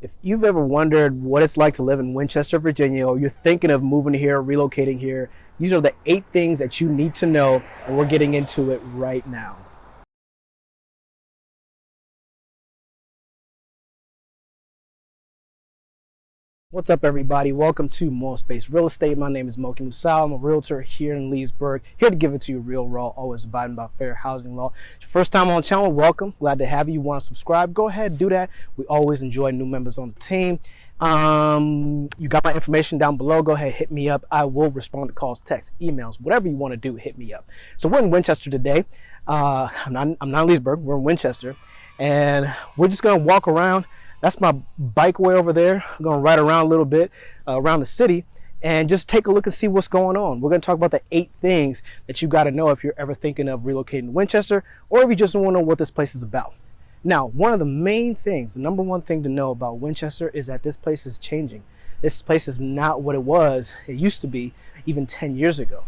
If you've ever wondered what it's like to live in Winchester, Virginia, or you're thinking of moving here, relocating here, these are the 8 things that you need to know, and we're getting into it right now. What's up, everybody? Welcome to More Space Real Estate. My name is Muoki Musau. I'm a realtor here in Leesburg, here to give it to you real raw, always abiding by fair housing law. If it's your first time on the channel, welcome. Glad to have you. You want to subscribe? Go ahead, do that. We always enjoy new members on the team. You got my information down below. Go ahead, hit me up. I will respond to calls, texts, emails, whatever you want to do, hit me up. So we're in Winchester today. I'm not in Leesburg. We're in Winchester, and we're just gonna walk around. That's my bike way over there. I'm going to ride around a little bit around the city and just take a look and see what's going on. We're going to talk about the 8 things that you got to know if you're ever thinking of relocating to Winchester, or if you just want to know what this place is about. Now, one of the main things, the number one thing to know about Winchester is that this place is changing. This place is not what it used to be even 10 years ago.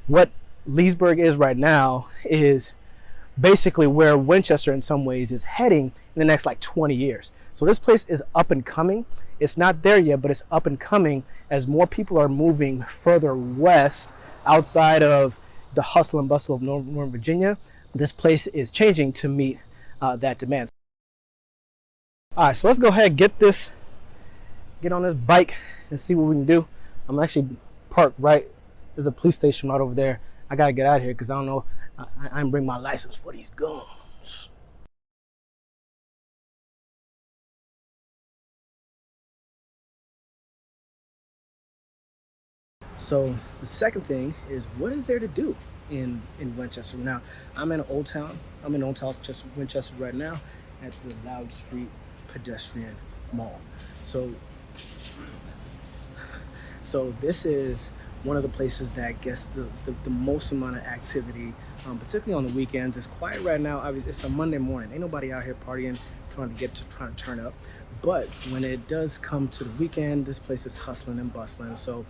What Leesburg is right now is basically where Winchester in some ways is heading in the next like 20 years. So this place is up and coming. It's not there yet, but it's up and coming as more people are moving further west outside of the hustle and bustle of Northern Virginia. This place is changing to meet that demand. All right, so let's go ahead and get on this bike and see what we can do. I'm actually parked right, there's a police station right over there. I gotta get out of here because I don't know, I didn't bring my license for these guns. So the second thing is, what is there to do in Winchester? Now, I'm in Old Town. I'm in Old Town, just Winchester right now, at the Loud Street Pedestrian Mall. So this is one of the places that gets the most amount of activity, particularly on the weekends. It's quiet right now. It's a Monday morning. Ain't nobody out here partying, trying to turn up. But when it does come to the weekend, this place is hustling and bustling. So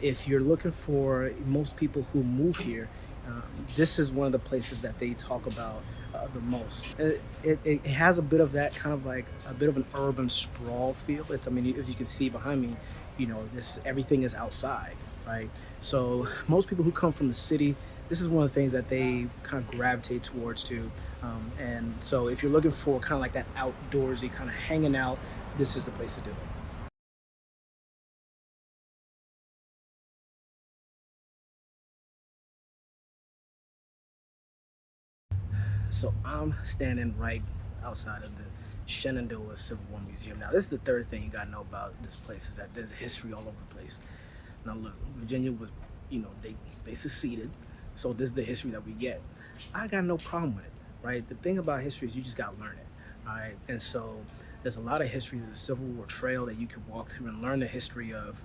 if you're looking for, most people who move here, this is one of the places that they talk about the most. It has a bit of that kind of like a bit of an urban sprawl feel. I mean, as you can see behind me, everything is outside, right? So most people who come from the city, this is one of the things that they kind of gravitate towards too. And so if you're looking for kind of like that outdoorsy kind of hanging out, this is the place to do it. So I'm standing right outside of the Shenandoah Civil War Museum. Now, this is the third thing you gotta know about this place, is that there's history all over the place. Now, look, Virginia was, they seceded, so this is the history that we get. I got no problem with it, right? The thing about history is you just gotta learn it, all right? And so there's a lot of history. There's a Civil War trail that you can walk through and learn the history of,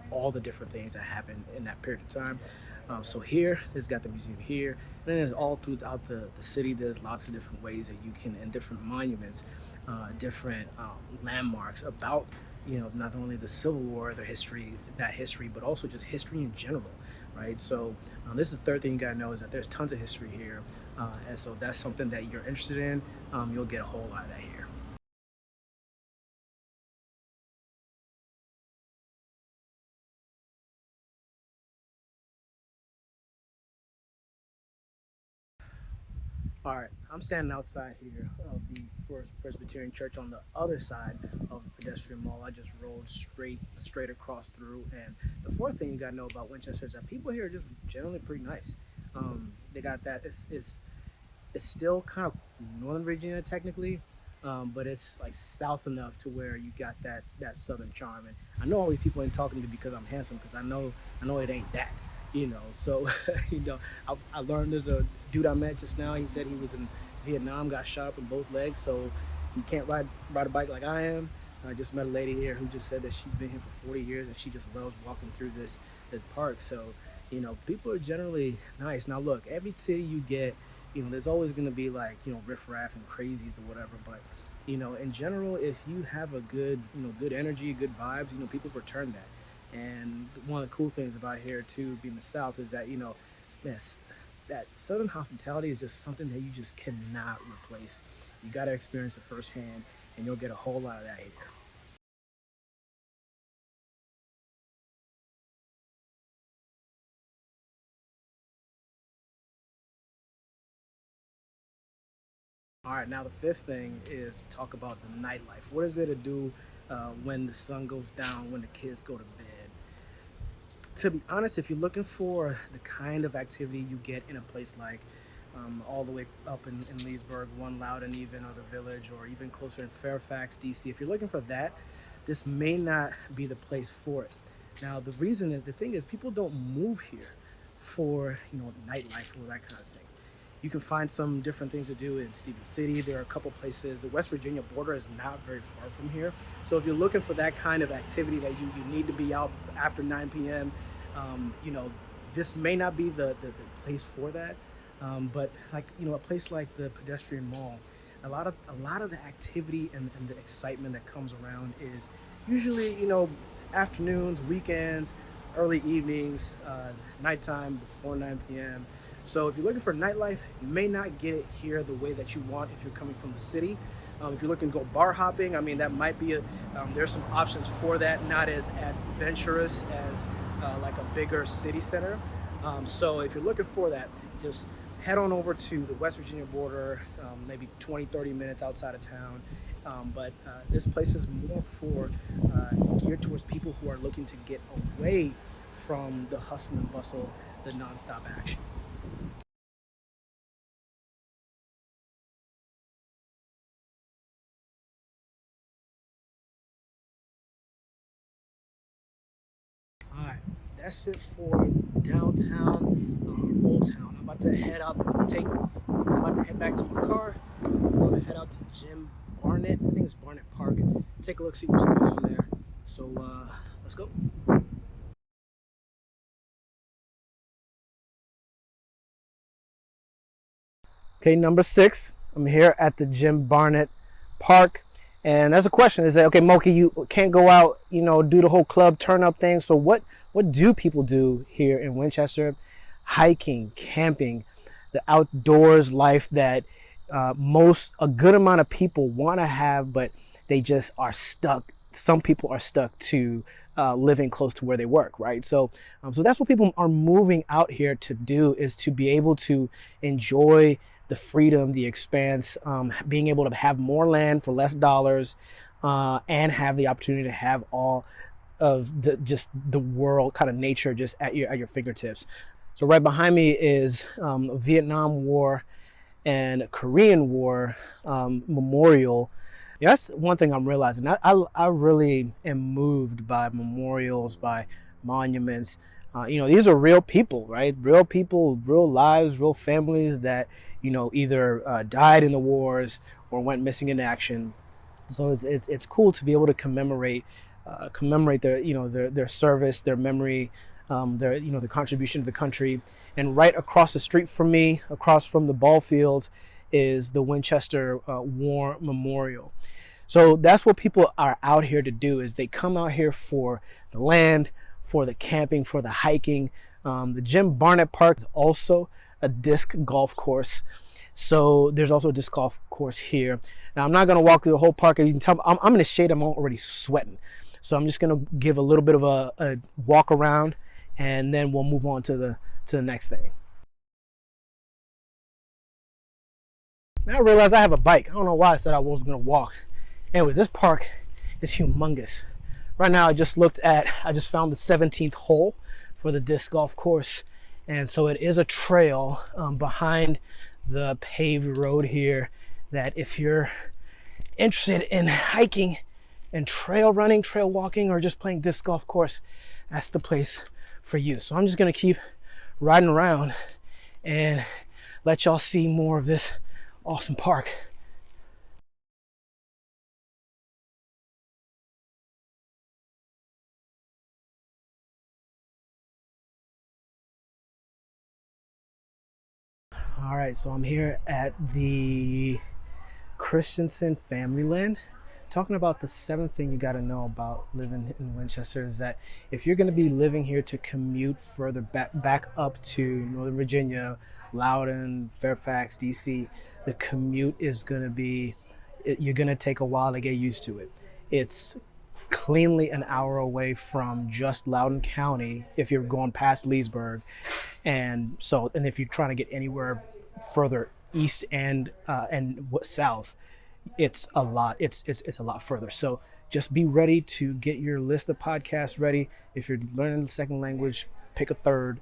all the different things that happened in that period of time. So here, there's got the museum here, and then there's all throughout the city. There's lots of different ways that you can, and different monuments, different landmarks about, not only the Civil War, that history, but also just history in general, right? So this is the third thing you gotta know, is that there's tons of history here, and so if that's something that you're interested in, you'll get a whole lot of that here. All right, I'm standing outside here of the First Presbyterian Church on the other side of the pedestrian mall. I just rolled straight across through. And the fourth thing you gotta know about Winchester is that people here are just generally pretty nice. They got that. It's still kind of Northern Virginia technically, but it's like south enough to where you got that southern charm. And I know all these people ain't talking to me because I'm handsome, because I know it ain't that. So I learned, there's a dude I met just now. He said he was in Vietnam, got shot up in both legs, so he can't ride a bike like I am. I just met a lady here who just said that she's been here for 40 years and she just loves walking through this park. So people are generally nice. Now look, every city you get, there's always going to be like riffraff and crazies or whatever, but in general, if you have a good energy, good vibes, people return that. And one of the cool things about here too, being the South, is that that Southern hospitality is just something that you just cannot replace. You got to experience it firsthand, and you'll get a whole lot of that here. All right, now the fifth thing is talk about the nightlife. What is there to do when the sun goes down, when the kids go to bed? To be honest, if you're looking for the kind of activity you get in a place like all the way up in Leesburg, one Loudoun even, or the Village, or even closer in Fairfax, DC, if you're looking for that, this may not be the place for it. Now, the thing is, people don't move here for nightlife or that kind of thing. You can find some different things to do in Stephen City. There are a couple places. The West Virginia border is not very far from here. So if you're looking for that kind of activity that you need to be out after 9 p.m., this may not be the place for that. But like, a place like the pedestrian mall, a lot of the activity and the excitement that comes around is usually, afternoons, weekends, early evenings, nighttime before 9 p.m. So if you're looking for nightlife, you may not get it here the way that you want if you're coming from the city. If you're looking to go bar hopping, I mean, that might be there's some options for that, not as adventurous as like a bigger city center. So if you're looking for that, just head on over to the West Virginia border, maybe 20-30 minutes outside of town. But this place is more for geared towards people who are looking to get away from the hustle and bustle, the nonstop action. All right, that's it for downtown, Old Town. I'm about to head out, I'm about to head back to my car. I'm gonna head out to Jim Barnett. I think it's Barnett Park. Take a look, see what's going on there. So let's go. Okay, number 6. I'm here at the Jim Barnett Park. And there's a question. Is that okay, Moki, you can't go out, do the whole club turn up thing. So what do people do here in Winchester? Hiking, camping, the outdoors life that a good amount of people want to have, but they just are stuck. Some people are stuck to living close to where they work, right? So that's what people are moving out here to do, is to be able to enjoy the freedom, the expanse, being able to have more land for less dollars, and have the opportunity to have all of the world kind of nature just at your fingertips. So right behind me is Vietnam War and Korean War memorial. Yeah, that's one thing I'm realizing. I really am moved by memorials, by monuments. These are real people, right? Real people, real lives, real families that either died in the wars or went missing in action. So it's cool to be able to commemorate their service, their memory, their contribution to the country. And right across the street from me, across from the ball fields, is the Winchester War Memorial. So that's what people are out here to do, is they come out here for the land, for the camping, for the hiking. The Jim Barnett Park is also a disc golf course. So there's also a disc golf course here. Now I'm not going to walk through the whole park. You can tell I'm in the shade. I'm already sweating. So I'm just going to give a little bit of a walk around, and then we'll move on to the next thing. Now I realize I have a bike. I don't know why I said I wasn't going to walk. Anyways, this park is humongous. Right now I just found the 17th hole for the disc golf course. And so it is a trail behind the paved road here, that if you're interested in hiking and trail running, trail walking, or just playing disc golf course, that's the place for you. So I'm just going to keep riding around and let y'all see more of this awesome park. All right, so I'm here at the Christensen Family Land. Talking about the 7th thing you got to know about living in Winchester is that if you're going to be living here to commute further back up to Northern Virginia, Loudoun, Fairfax, DC, the commute is going to be, you're going to take a while to get used to it. It's cleanly an hour away from just Loudoun County if you're going past Leesburg. And if you're trying to get anywhere further east and south, it's a lot. It's a lot further. So just be ready to get your list of podcasts ready. If you're learning the second language, pick a third.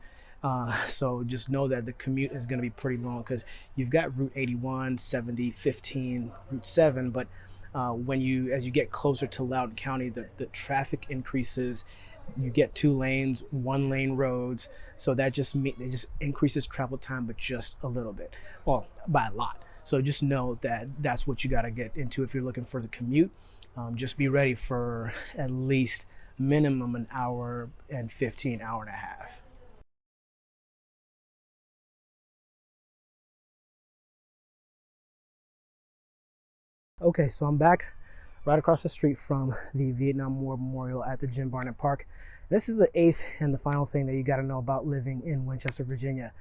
So just know that the commute is going to be pretty long because you've got Route 81, 70, 15, Route 7, but as you get closer to Loudoun County, the traffic increases. You get 2 lanes, 1 lane roads, so it just increases travel time, but just a little bit, well, by a lot. So just know that that's what you got to get into if you're looking for the commute. Just be ready for at least minimum an hour and 15, hour and a half. Okay, so I'm back right across the street from the Vietnam War Memorial at the gym Barnett Park. This is the eighth and the final thing that you got to know about living in Winchester, Virginia.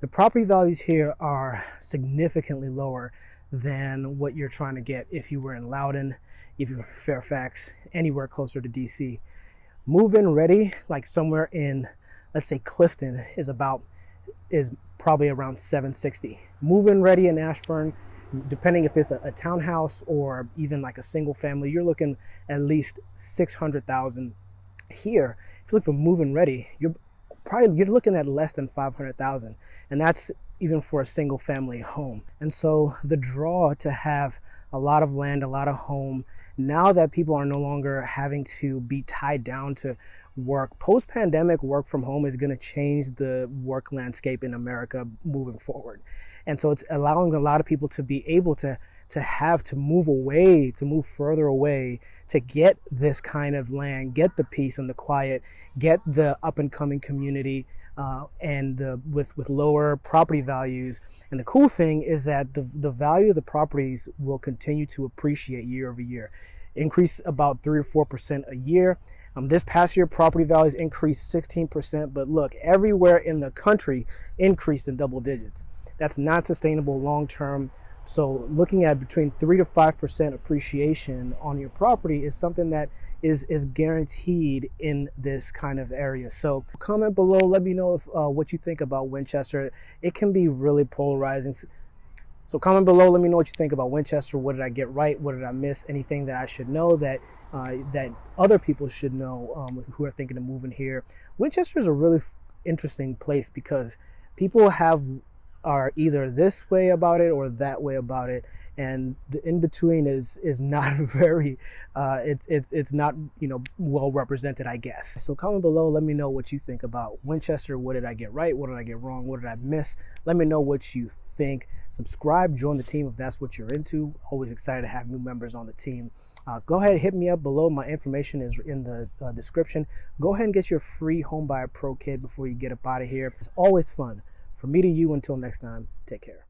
The property values here are significantly lower than what you're trying to get if you were in Loudoun, if you were in Fairfax, anywhere closer to DC. Move-in ready, like somewhere in, let's say Clifton, is probably around 760. Move-in ready in Ashburn, depending if it's a townhouse or even like a single family, you're looking at least 600,000. Here, if you look for move-in ready, you're looking at less than 500,000, and that's even for a single family home. And so the draw to have a lot of land, a lot of home, now that people are no longer having to be tied down to work, post-pandemic work from home is going to change the work landscape in America moving forward. And so it's allowing a lot of people to be able to move further away, to get this kind of land, get the peace and the quiet, get the up and coming community, with lower property values. And the cool thing is that the value of the properties will continue to appreciate year over year, increase about 3 to 4% a year. This past year, property values increased 16%, but look, everywhere in the country increased in double digits. That's not sustainable long term. So looking at between 3 to 5% appreciation on your property is something that is guaranteed in this kind of area. So comment below, let me know what you think about Winchester. It can be really polarizing. So comment below, let me know what you think about Winchester. What did I get right? What did I miss? Anything that I should know that other people should know who are thinking of moving here. Winchester is a really interesting place because people are either this way about it or that way about it, and the in between is not very it's not well represented, I guess. So comment below, let me know what you think about Winchester. What did I get right? What did I get wrong? What did I miss? Let me know what you think. Subscribe, join the team if that's what you're into. Always excited to have new members on the team. Go ahead, hit me up below. My information is in the description. Go ahead and get your free Homebuyer Pro Kit before you get up out of here. It's always fun. From me to you, until next time, take care.